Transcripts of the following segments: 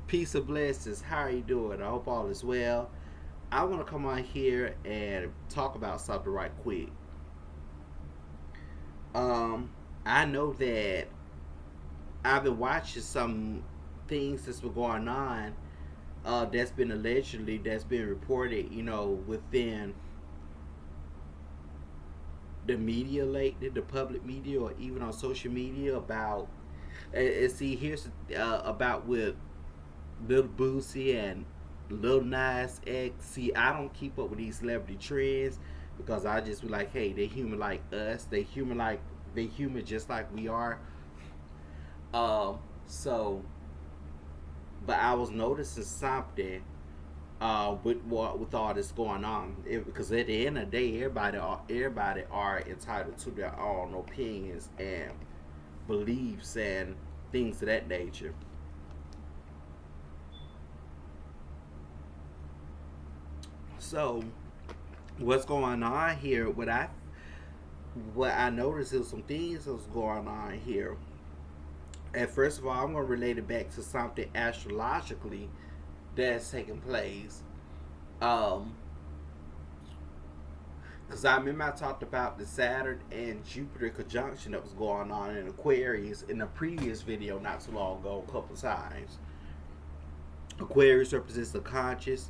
Peace and blessings. How are you doing? I hope all is well. I want to come on here and talk about something right quick. Um, I know that I've been watching some things that's been going on. That's been allegedly that's been reported. Within the media lately, the public media, or even on social media about. And see, here's about with Little Boosie and Lil Nas X. See, I don't keep up with these celebrity trends because I just be like, hey, they human like us. They human just like we are. So, but I was noticing something with all this going on because at the end of the day, everybody are entitled to their own opinions and beliefs and things of that nature. So what's going on here? What I noticed is some things that's going on here. And first of all, I'm gonna relate it back to something astrologically that's taking place. Um, because I remember I talked about the Saturn and Jupiter conjunction that was going on in Aquarius in the previous video not too long ago, a couple times. Aquarius represents the conscious.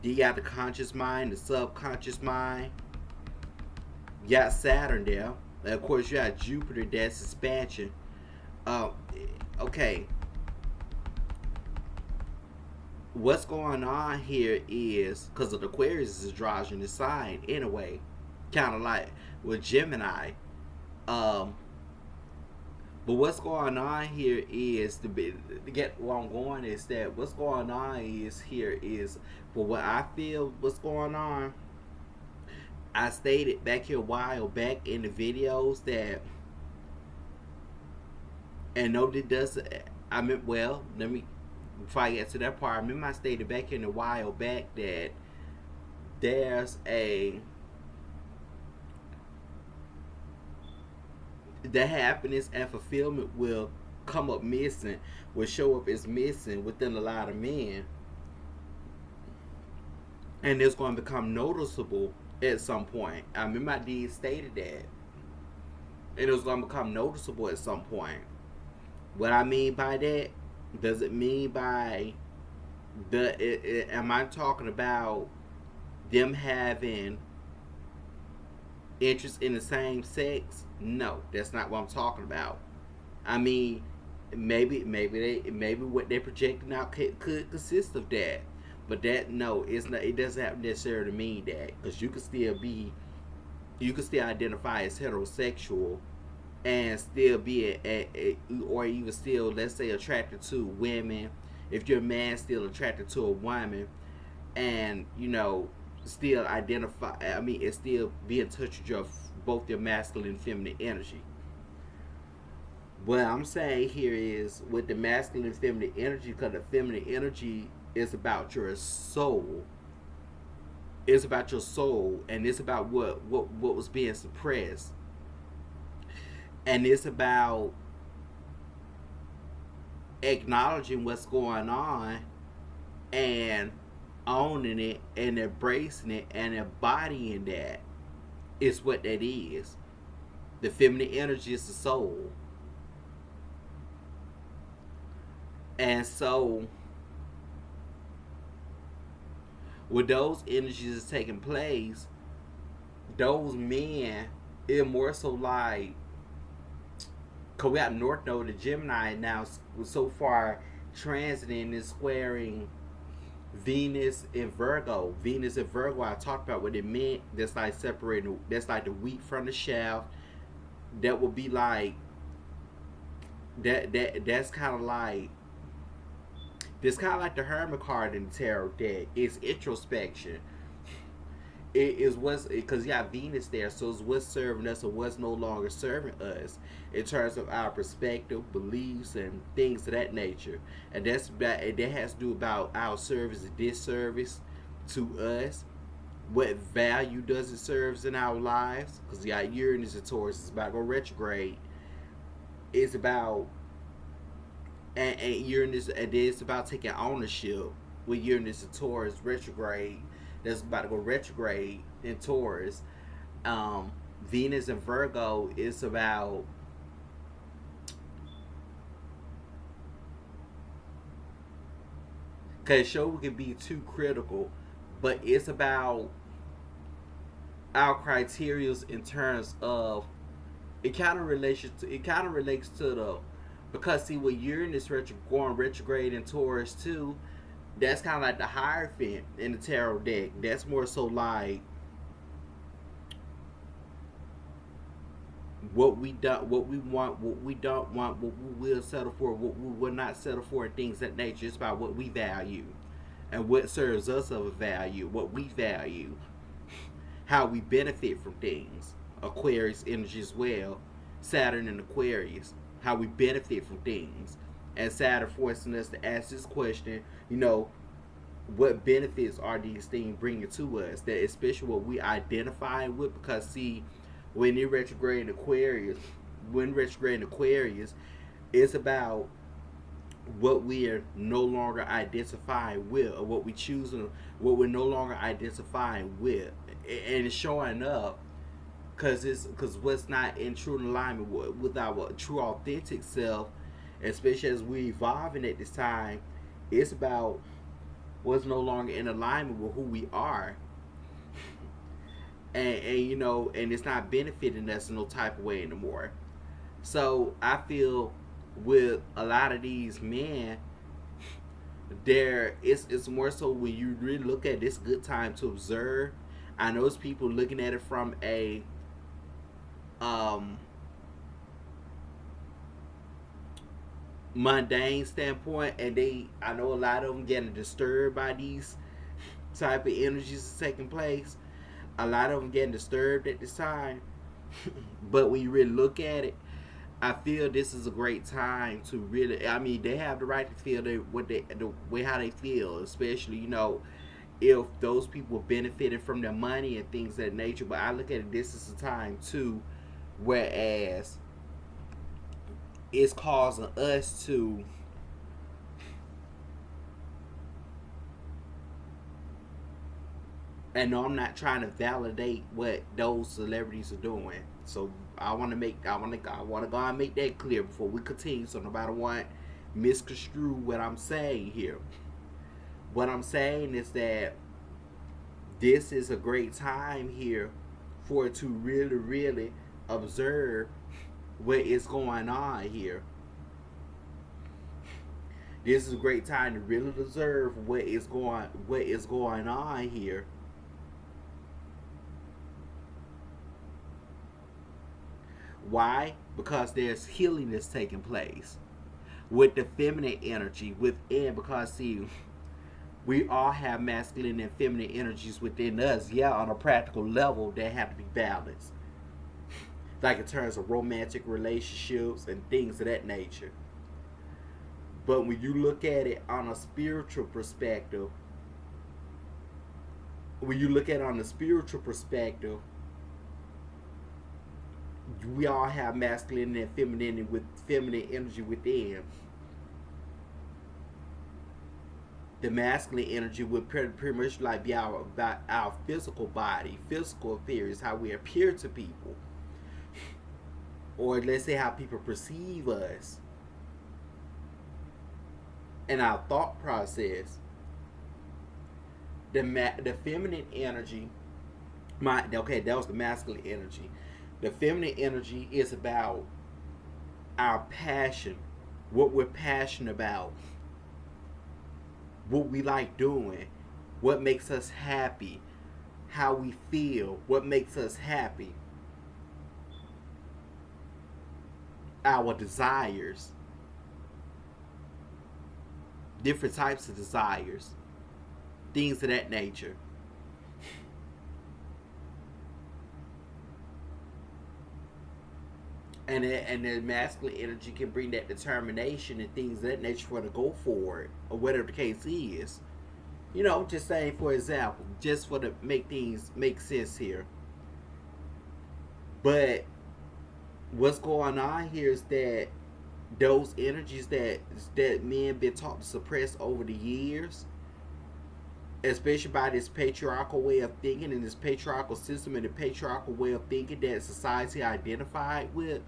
You got the conscious mind, the subconscious mind. You got Saturn there. And of course, you got Jupiter, that's expansion. Uh, okay, what's going on here is because of the Aquarius is androgynous sign in a way, kind of like with Gemini. Um, but what's going on here is to get where I'm going is that what's going on is here is for what I feel what's going on. I stated back here a while back in the videos that and nobody does. I mean, well, let me before I get to that part. I remember I stated back in a while back that there's a the happiness and fulfillment will come up missing, will show up as missing within a lot of men, and it's going to become noticeable at some point. I remember I did stated that, and it was going to become noticeable at some point. What I mean by that, does it mean by am I talking about them having interest in the same sex? No, that's not what I'm talking about. I mean, maybe what they're projecting out could consist of that, but that no, it's not. It doesn't have necessarily mean that because you can still identify as heterosexual and still be or even still, let's say, attracted to women. If you're a man, still attracted to a woman, and still identify. I mean, it still be in touch with your both your masculine and feminine energy. What I'm saying here is with the masculine and feminine energy, because the feminine energy is about your soul. It's about your soul, and it's about what was being suppressed, and it's about acknowledging what's going on and owning it and embracing it and embodying that is what that is. The feminine energy is the soul. And so with those energies taking place, those men, it more so like, because we got North Node and Gemini now so far transiting and squaring Venus and Virgo. Venus and Virgo, I talked about what it meant. That's like separating, that's like the wheat from the shaft. That would be like, that's kind of like, it's kind of like the Hermit card in the tarot deck. It's introspection. It is what's because you have Venus there, so it's what's serving us and what's no longer serving us in terms of our perspective, beliefs, and things of that nature. And that has to do about our service and disservice to us. What value does it serve in our lives? Because you got Uranus and Taurus, it's about to go retrograde. It's about and Uranus, and then it's about taking ownership with Uranus and Taurus retrograde. That's about to go retrograde in Taurus. Um, Venus and Virgo is about, because show we can be too critical, but it's about our criterias in terms of it kind of relates to the, because see with Uranus going retrograde in Taurus too, that's kind of like the Hierophant in the tarot deck. That's more so like what we do, what we want, what we don't want, what we will settle for, what we will not settle for, and things of that nature. It's about what we value and what serves us of a value, what we value, how we benefit from things. Aquarius energy as well. Saturn and Aquarius, how we benefit from things. And Saturn forcing us to ask this question, what benefits are these things bringing to us? That especially what we identify with, because see, when you retrograde in Aquarius, it's about what we are no longer identifying with, or what we choose, what we're no longer identifying with, and it's showing up because what's not in true alignment with our true authentic self, especially as we evolving at this time, it's about what's no longer in alignment with who we are, and it's not benefiting us in no type of way anymore. So I feel with a lot of these men, it's more so when you really look at this good time to observe. I know it's people looking at it from a um mundane standpoint, and I know a lot of them getting disturbed by these type of energies taking place. A lot of them getting disturbed at this time. But when you really look at it, I feel this is a great time to really. I mean, they have the right to feel the way how they feel, especially if those people benefited from their money and things of that nature. But I look at it, this is a time too, whereas it's causing us to, and no, I'm not trying to validate what those celebrities are doing. So I want to go and make that clear before we continue, so nobody want misconstrue what I'm saying here. What I'm saying is that this is a great time here for it to really, really observe what is going on here. This is a great time to really observe what is going on here. Why? Because there's healing that's taking place with the feminine energy within. Because see, we all have masculine and feminine energies within us. Yeah, on a practical level, they have to be balanced. Like in terms of romantic relationships and things of that nature. But when you look at it on a spiritual perspective, when you look at it on a spiritual perspective, we all have masculine and feminine with feminine energy within. The masculine energy would pretty much like be about our physical body, physical appearance, how we appear to people, or let's say how people perceive us, and our thought process. The feminine energy, that was the masculine energy. The feminine energy is about our passion, what we're passionate about, what we like doing, what makes us happy, how we feel, what makes us happy, our desires, different types of desires, things of that nature. And the masculine energy can bring that determination and things of that nature for to go for it, or whatever the case is. Just saying for example, just for to make things make sense here. But what's going on here is that those energies that men been taught to suppress over the years, especially by this patriarchal way of thinking and this patriarchal system and the patriarchal way of thinking that society identified with,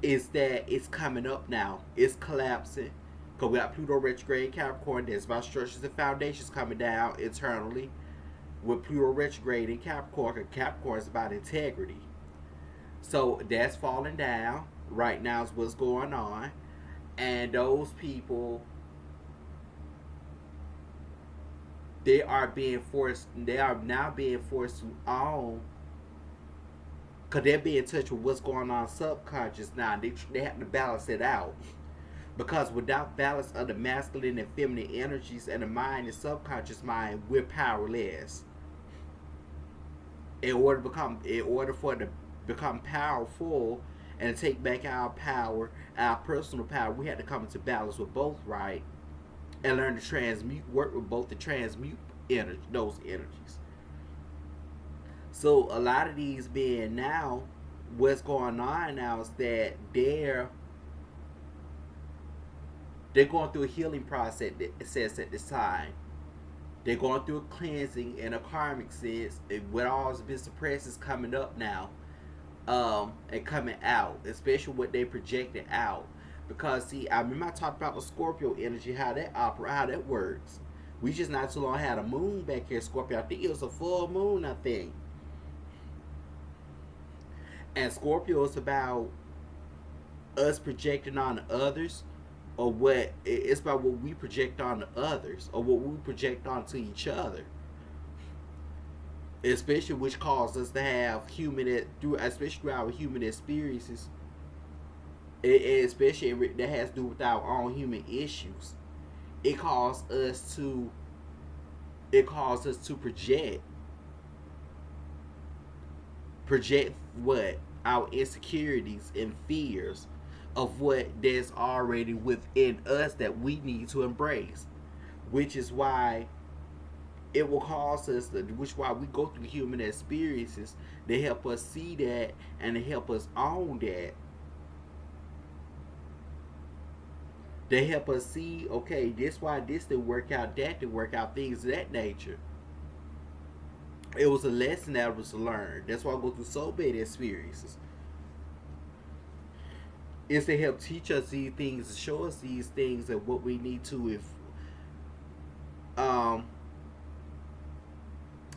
is that it's coming up now. It's collapsing. Because we got Pluto retrograde Capricorn. There's about structures and foundations coming down internally. With Pluto retrograde in Capricorn, because Capricorn is about integrity. So that's falling down. Right now is what's going on. And those people, they are now being forced to own, because they're being in touch with what's going on subconscious now. They have to balance it out. Because without balance of the masculine and feminine energies and the mind and subconscious mind, we're powerless. In order for it to become powerful and to take back our power, our personal power, we had to come into balance with both, right? And learn to transmute, work with both to transmute those energies. So a lot of these being now, what's going on now is that they're going through a healing process. It says at this time they're going through a cleansing in a karmic sense. What all has been suppressed is coming up now, and coming out, especially what they projected out. Because see, I remember I talked about the Scorpio energy, how that opera, how that works. We just not too long had a moon back here, Scorpio. I think it was a full moon, I think. And Scorpio is about us projecting on the others, or what it's about what we project on the others, or what we project onto each other, especially which causes us to have especially through our human experiences, especially that has to do with our own human issues. It causes us to project what our insecurities and fears of what there's already within us that we need to embrace, which is why it will cause us to, which is why we go through human experiences. They help us see that and they help us own that. They help us see, okay, this why this didn't work out, that didn't work out, things of that nature. It was a lesson that was learned. That's why I go through so many experiences. Is to help teach us these things, show us these things, and what we need to, if um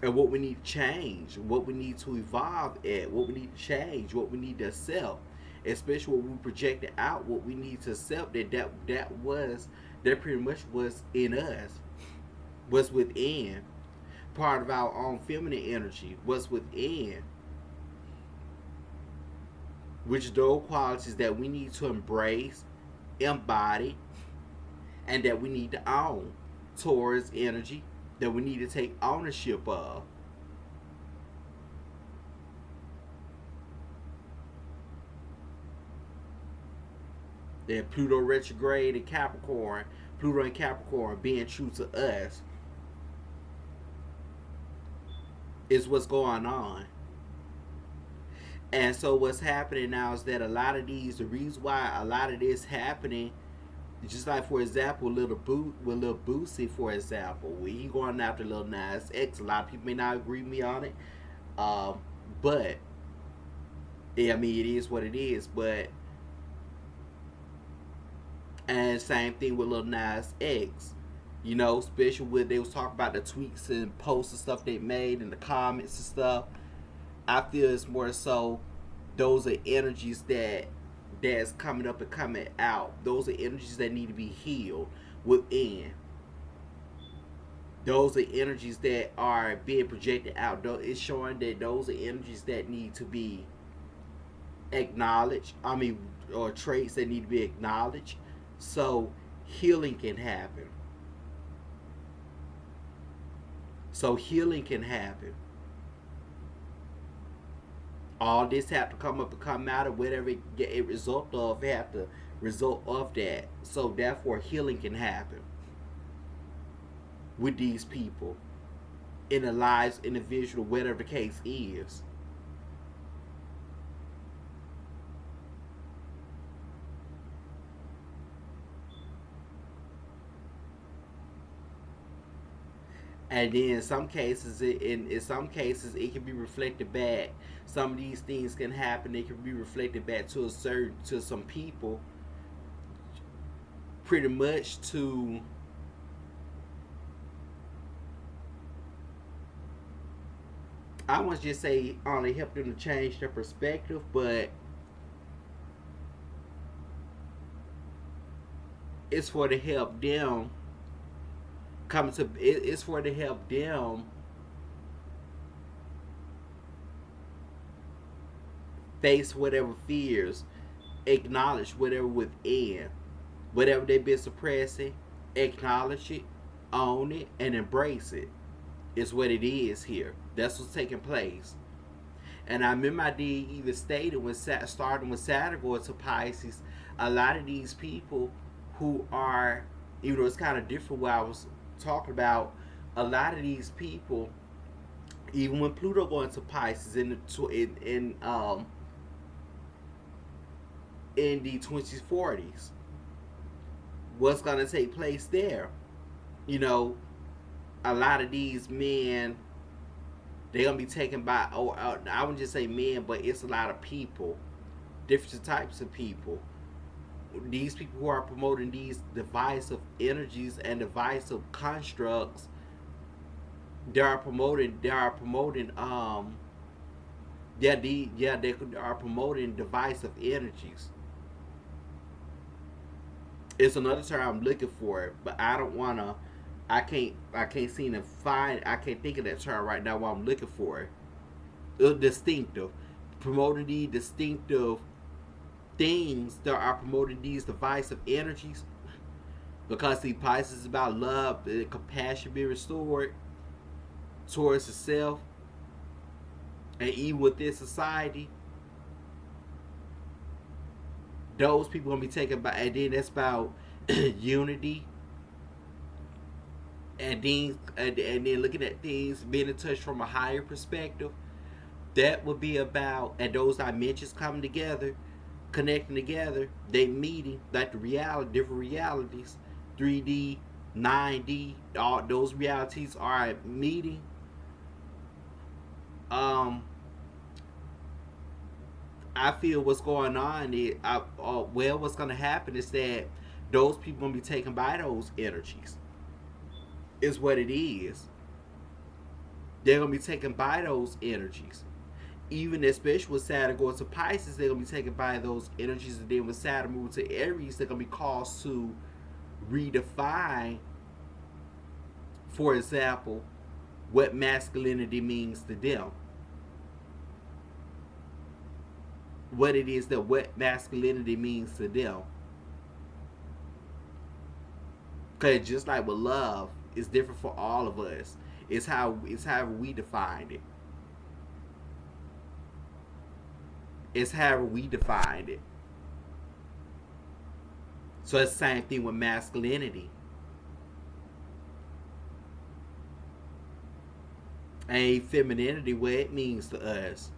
and what we need to change, what we need to evolve at, what we need to change, what we need to accept, especially what we projected out, what we need to accept, that pretty much was in us, was within, part of our own feminine energy, was within, which those qualities that we need to embrace, embody, and that we need to own. Taurus energy that we need to take ownership of. Then Pluto retrograde in Capricorn, Pluto and Capricorn being true to us is what's going on. And so what's happening now is that a lot of these, the reason why a lot of this happening, just like for example, with Lil Boosie, for example, when he going after Lil Nas X, a lot of people may not agree with me on it, um, but yeah, I mean it is what it is. But and same thing with Lil Nas X, especially when they was talking about the tweets and posts and stuff they made and the comments and stuff. I feel it's more so those are energies that's coming up and coming out. Those are energies that need to be healed within. Those are energies that are being projected out. It's showing that those are energies that need to be acknowledged. I mean, or traits that need to be acknowledged. So healing can happen. So healing can happen. All this have to come up and come out of whatever it result of. It have to result of that. So therefore healing can happen with these people in the lives individual, whatever the case is. And then in some cases it can be reflected back. Some of these things can happen. It can be reflected back to some people, pretty much to, I want to just say, only help them to change their perspective, but it's for to help them it's for to help them face whatever fears, acknowledge whatever within, whatever they've been suppressing, acknowledge it, own it, and embrace it. It's what it is here. That's what's taking place. And I remember I did even stated when starting with Saturn going to Pisces, a lot of these people who are, even though it's kind of different what I was talking about, a lot of these people, even when Pluto going to Pisces in the 2040s, what's gonna take place there? You know, a lot of these men, they're gonna be taken by, I wouldn't just say men, but it's a lot of people, different types of people. These people who are promoting these divisive energies and divisive constructs, they are promoting divisive energies. It's another term I'm looking for, but I don't wanna. I can't seem to find. I can't think of that term right now. What I'm looking for. Distinctive, promoting the distinctive things that are promoting these divisive energies. Because the Pisces is about love, and compassion being restored towards itself, and even within society. Those people gonna be taken by, and then that's about unity, and then looking at things, being in touch from a higher perspective. That would be about, and those dimensions coming together, connecting together, they meeting, like the reality, different realities, 3D, 9D, all those realities are meeting. Um, I feel what's going on is, well, what's going to happen is that those people going to be taken by those energies. Is what it is. They're going to be taken by those energies. Even especially with Saturn going to Pisces, they're going to be taken by those energies. And then with Saturn moving to Aries, they're going to be caused to redefine, for example, what masculinity means to them. What masculinity means to them. Because just like with love, it's different for all of us. It's how we defined it. It's how we defined it. So it's the same thing with masculinity. And femininity, what it means to us.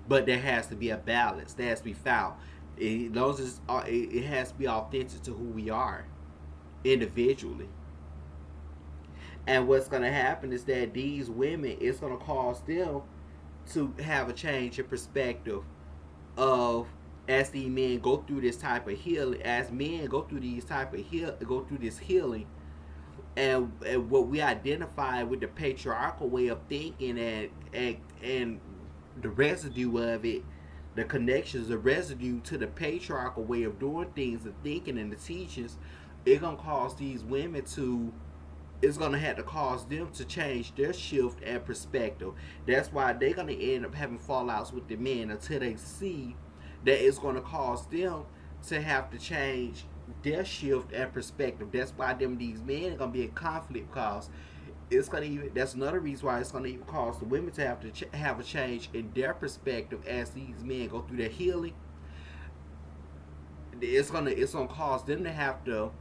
But there has to be a balance. There has to be found. It has to be authentic to who we are individually. And what's going to happen is that these women, it's going to cause them to have a change in perspective of, as these men go through this type of healing, as men go through go through this healing, and what we identify with the patriarchal way of thinking, and the residue of it, the connections, the residue to the patriarchal way of doing things, the thinking and the teachings, it's gonna cause these women to, it's gonna have to cause them to change their shift and perspective. That's why they're gonna end up having fallouts with the men until they see that it's gonna cause them to have to change their shift and perspective. That's why these men are gonna be in conflict, because it's gonna even, that's another reason why it's gonna even cause the women to have to have a change in their perspective as these men go through their healing. It's gonna cause them to have to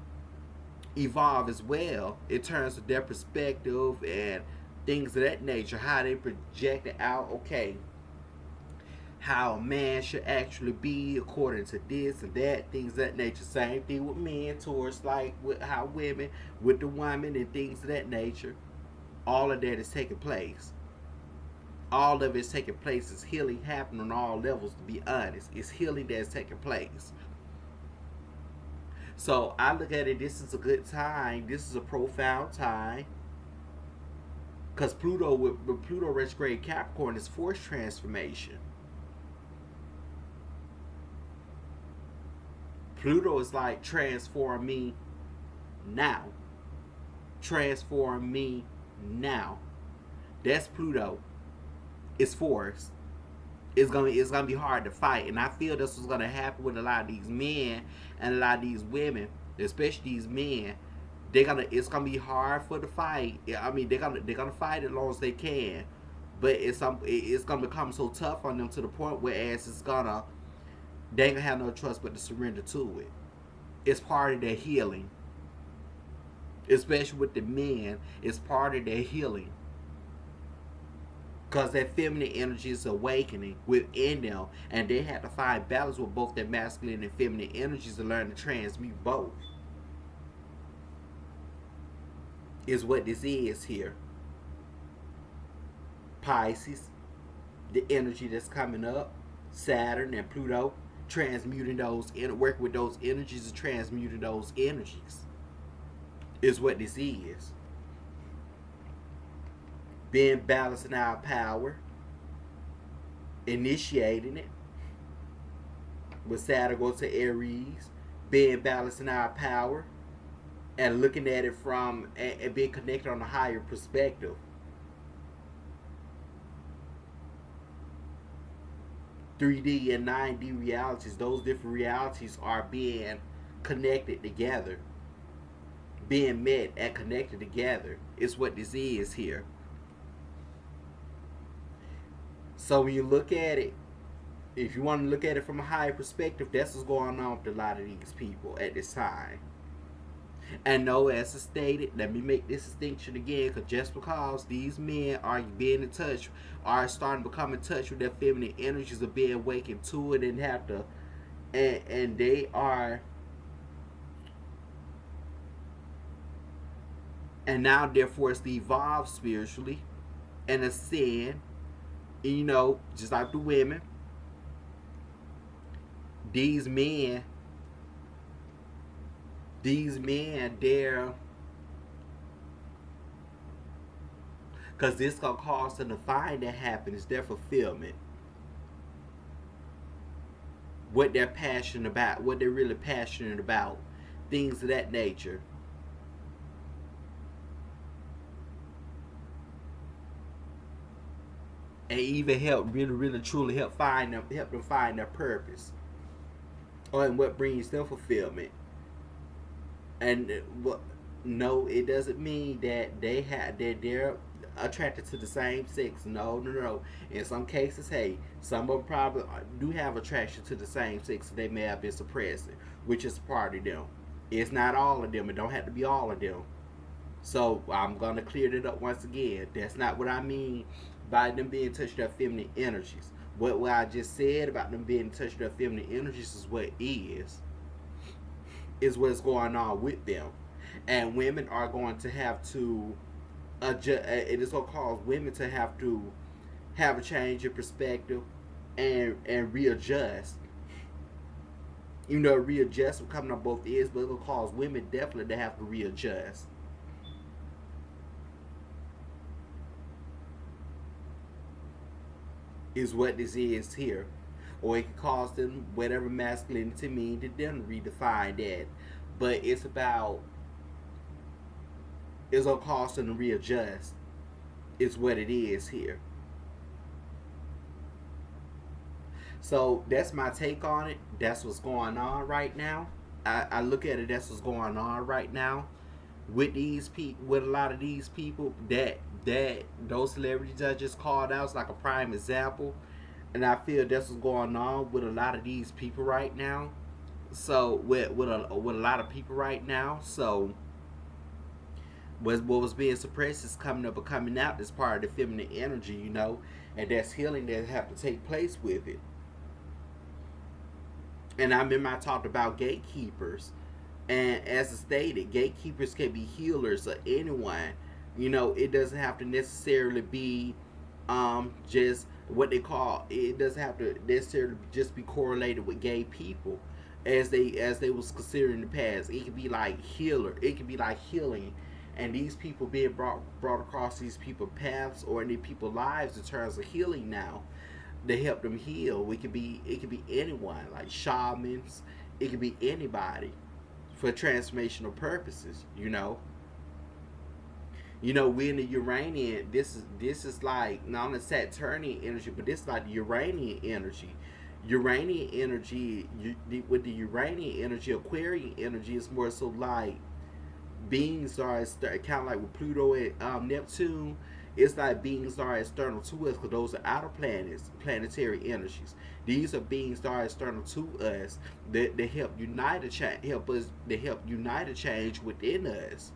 evolve as well in terms of their perspective and things of that nature, how they project it out. Okay, how a man should actually be according to this and that, things of that nature. Same thing with men towards like with how women with the woman and things of that nature. All of that is taking place. All of it's taking place. Is healing happening on all levels, to be honest. It's healing that's taking place. So I look at it, this is a good time. This is a profound time. Because Pluto with Pluto retrograde Capricorn is force transformation. Pluto is like transform me now. Transform me now. That's Pluto. It's force. It's gonna be hard to fight, and I feel this was gonna happen with a lot of these men and a lot of these women, especially these men. It's gonna be hard for the fight. I mean, they're gonna fight as long as they can, but it's gonna become so tough on them to the point where they ain't gonna have no trust but to surrender to it. It's part of their healing, especially with the men. It's part of their healing. Because that feminine energy is awakening within them, and they have to find balance with both their masculine and feminine energies to learn to transmute both. Is what this is here. Pisces, the energy that's coming up, Saturn and Pluto, transmuting those, working with those energies and transmuting those energies. Is what this is. Being balanced in our power, initiating it. With Saturn goes to Aries, being balanced in our power, and looking at it from and being connected on a higher perspective. (3D) and (9D) realities, those different realities are being connected together, being met and connected together. Is what this is here. So when you look at it, if you want to look at it from a higher perspective, that's what's going on with a lot of these people at this time. And no, as I stated, let me make this distinction again, because just because these men are being in touch, are starting to become in touch with their feminine energies, of being awakened to it, and have to, and they are, and now they're forced to evolve spiritually and ascend. Just like the women, these men, they're, because this gonna cause them to find their happiness, their fulfillment, what they're passionate about, what they're really passionate about, things of that nature. And even really truly help them find their purpose, or what brings them fulfillment. And what? No, it doesn't mean that they're attracted to the same sex. No, no, no. In some cases, hey, some of them probably do have attraction to the same sex. They may have been suppressing, which is part of them. It's not all of them. It don't have to be all of them. So I'm gonna clear it up once again. That's not what I mean by them being in touch with their feminine energies. What I just said about them being in touch with their feminine energies is what's going on with them. And women are going to have to adjust. It is going to cause women to have a change in perspective and readjust. Readjust will come on both ends, but it will cause women definitely to have to readjust. Is what this is here. Or it can cause them whatever masculinity means to them to redefine that. But it's gonna cause them to readjust. Is what it is here. So that's my take on it. That's what's going on right now. I look at it. That's what's going on right now with these people. With a lot of these people, that those celebrities I just called out is like a prime example, and I feel that's what's going on with a lot of these people right now. So with a lot of people right now. So What was being suppressed is coming up or coming out as part of the feminine energy, and that's healing that have to take place with it. And I remember I talked about gatekeepers, and as I stated, gatekeepers can be healers of anyone. It doesn't have to necessarily be just what they call. It doesn't have to necessarily just be correlated with gay people, as they was considered in the past. It could be like healer. It could be like healing, and these people being brought across these people paths or in these people lives in terms of healing now. They help them heal. It could be anyone, like shamans. It could be anybody for transformational purposes. We in the Uranian. This is like not only Saturnian energy, but this is like the Uranian energy. Uranian energy, with the Uranian energy, Aquarian energy is more so like beings are kind of like with Pluto and Neptune. It's like beings are external to us because those are outer planets, planetary energies. These are beings that are external to us that help unite a change, help us, they help unite a change within us.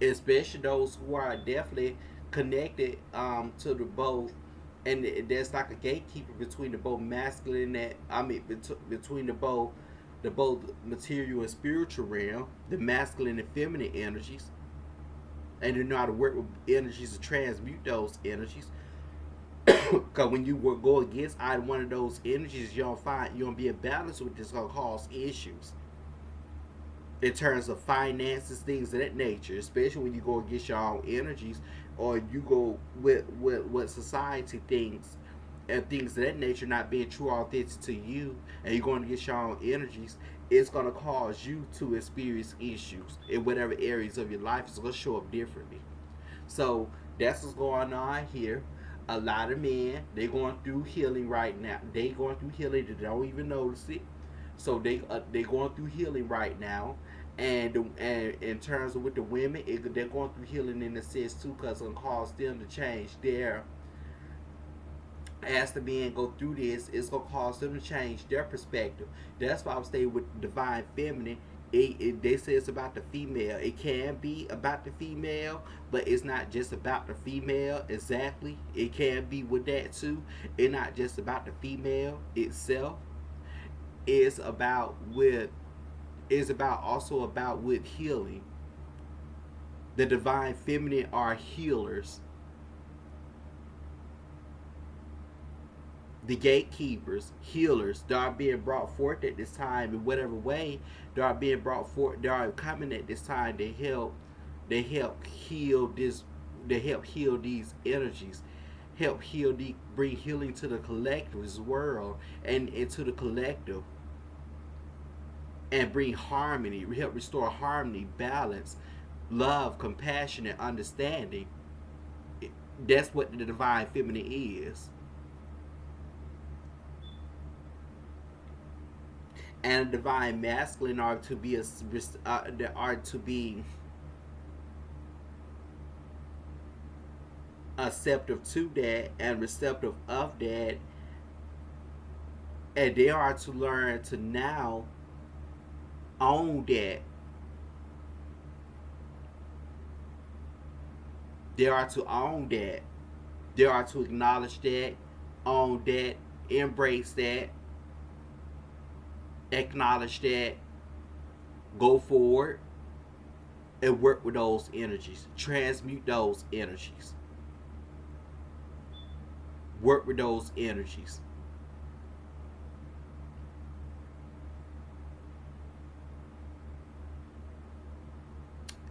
Especially those who are definitely connected to the both, and there's like a gatekeeper between the both masculine that I mean between the both material and spiritual realm, the masculine and feminine energies, and you know how to work with energies to transmute those energies. Because when you go against either one of those energies, you don't be in balance with this, gonna cause issues in terms of finances, things of that nature, especially when you go against your own energies, or you go with what society thinks and things of that nature not being true authentic to you, and you're going against your own energies. It's going to cause you to experience issues in whatever areas of your life. It's going to show up differently. So that's what's going on here. A lot of men, they going through healing right now. They going through healing, they don't even notice it. So they going through healing right now, and in terms of with the women, they're going through healing in a sense too, because it's gonna cause them to change their, as the men go through this, it's gonna cause them to change their perspective. That's why I'm staying with divine feminine. They say it's about the female. It can be about the female, but it's not just about the female exactly. It can be with that too. It's not just about the female itself. It's about with is about also about with healing. The divine feminine are healers. The gatekeepers, healers, they are being brought forth at this time in whatever way they are being brought forth. They are coming at this time to help. They help heal this. They help heal these energies. Help bring healing to the collective world and into the collective, and bring harmony. Help restore harmony, balance, love, compassion, and understanding. That's what the divine feminine is. And the divine masculine are to be are to be acceptive to that and receptive of that, and they are to learn to now own that. They are to own that. They are to acknowledge that, own that, embrace that, acknowledge that, go forward, and work with those energies, transmute those energies, work with those energies.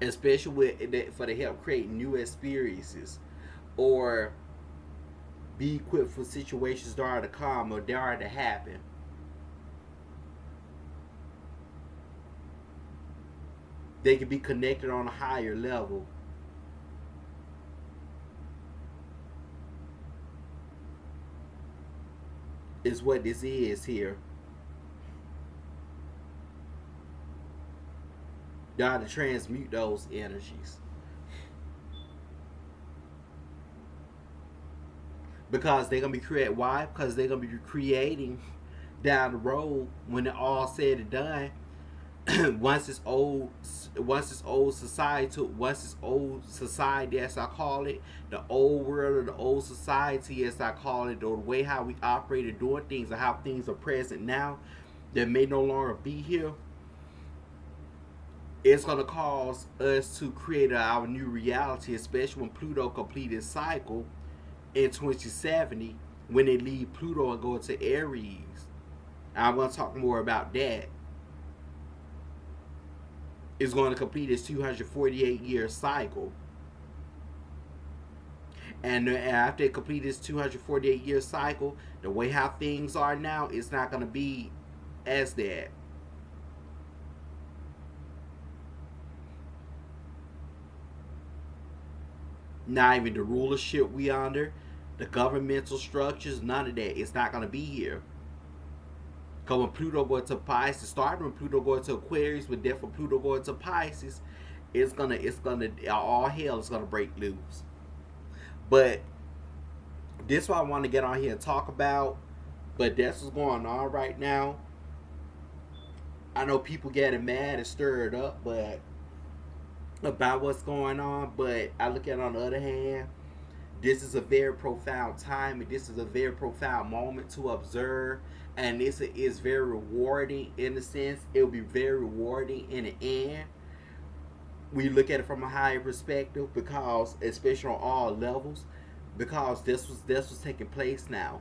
Especially for the help create new experiences, or be equipped for situations that are to come or that are to happen. They can be connected on a higher level. Is what this is here. They are to transmute those energies, because they're gonna be create. Why? Because they're gonna be creating down the road when it all said and done. once it's old, once it's old society, as I call it, the old world or the old society, as I call it, or the way how we operate and doing things, or how things are present now, that may no longer be here. It's gonna cause us to create our new reality, especially when Pluto completes its cycle in 2070, when they leave Pluto and go into Aries. I'm gonna talk more about that. It's going to complete its 248-year cycle. And after it completes its 248-year cycle, the way how things are now, it's not going to be as that. Not even the rulership we under, the governmental structures, none of that. It's not going to be here. Because when Pluto go into Pisces, starting when Pluto go into Aquarius, with death when Pluto go into Pisces, all hell is gonna break loose. But this is what I want to get on here and talk about. But that's what's going on right now. I know people getting mad and stirred up, but about what's going on. But I look at it on the other hand, this is a very profound time, and this is a very profound moment to observe. And this is very rewarding in a sense. It will be very rewarding in the end. We look at it from a higher perspective, because, especially on all levels, because this was taking place now.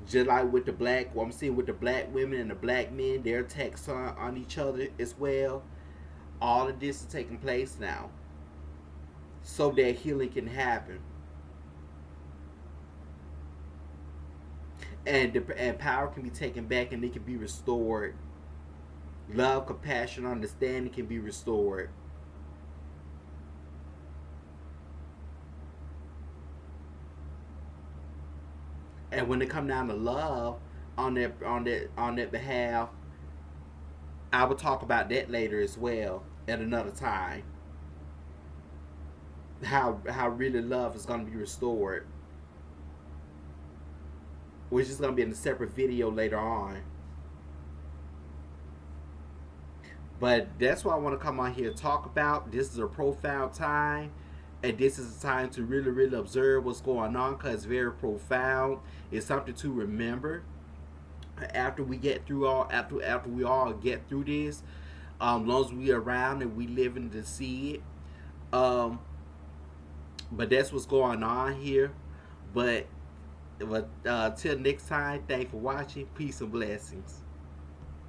Just like with the black, what I'm seeing with the black women and the black men, their attacks on each other as well. All of this is taking place now, so that healing can happen, and power can be taken back, and it can be restored. Love, compassion, understanding can be restored. And when it come down to love, on that behalf, I will talk about that later as well at another time. How really love is going to be restored, which is going to be in a separate video later on. But that's what I want to come on here and talk about. This is a profound time, and this is a time to really, really observe what's going on, because it's very profound. It's something to remember after we get through all after we all get through this. As long as we are around and we living to see it. But that's what's going on here. But till next time, thanks for watching. Peace and blessings.